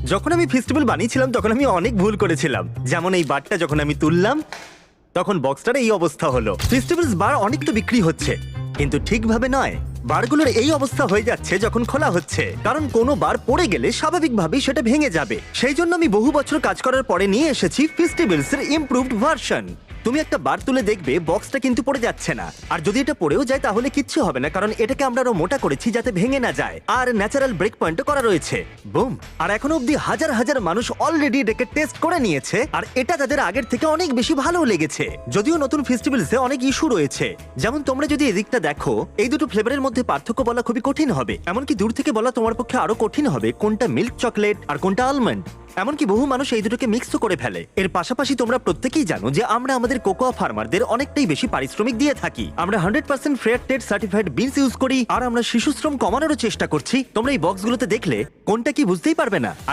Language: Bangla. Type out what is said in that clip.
যখন আমি ফেস্টিভ্যাল বানিয়েছিলাম তখন আমি অনেক ভুল করেছিলাম, যেমন এই বারটা যখন আমি তুললাম তখন বক্সটার এই অবস্থা হলো। ফেস্টিভ্যালস বার অনেক তো বিক্রি হচ্ছে, কিন্তু ঠিকভাবে নয়। বারগুলোর এই অবস্থা হয়ে যাচ্ছে যখন খোলা হচ্ছে, কারণ কোনো বার পড়ে গেলে স্বাভাবিকভাবেই সেটা ভেঙে যাবে। সেই জন্য আমি বহু বছর কাজ করার পরে নিয়ে এসেছি ফেস্টিভ্যালস এর ইমপ্রুভড ভার্সন। তুমি একটা বার তুলে দেখবে বক্সটা কিন্তু পড়ে যাচ্ছে না, আর যদি এটা পড়েও যায় তাহলে কিচ্ছু হবে না, কারণ এটাকে আমরা আরো মোটা করেছি যাতে ভেঙে না যায়, আর ন্যাচারাল ব্রেক পয়েন্টও করা রয়েছে। বুম! আর এখনো অব্দি হাজার হাজার মানুষ অলরেডি এটাকে টেস্ট করে নিয়েছে, আর এটা তাদের আগের থেকে অনেক বেশি ভালো লেগেছে। যদিও নতুন ফেস্টিভ্যালসে অনেক ইস্যু রয়েছে, যেমন তোমরা যদি এদিকটা দেখো, এই দুটো ফ্লেভারের মধ্যে পার্থক্য বলা খুবই কঠিন হবে। এমনকি দূর থেকে বলা তোমার পক্ষে আরো কঠিন হবে কোনটা মিল্ক চকলেট আর কোনটা আলমন্ড। এমনকি বহু মানুষ এই দুটোকে মিক্সও করে ফেলে। এর পাশাপাশি তোমরা প্রত্যেকেই জানো যে আমরা আমাদের কোকোয়া ফার্মারদের অনেকটাই বেশি পারিশ্রমিক দিয়ে থাকি। আমরা 100% fair trade certified beans use করি, আর আমরা শিশু শ্রম কমানোরও চেষ্টা করছি। তোমরা এই বক্সগুলোতে দেখলে কোনটা কি বুঝতেই পারবে না। আর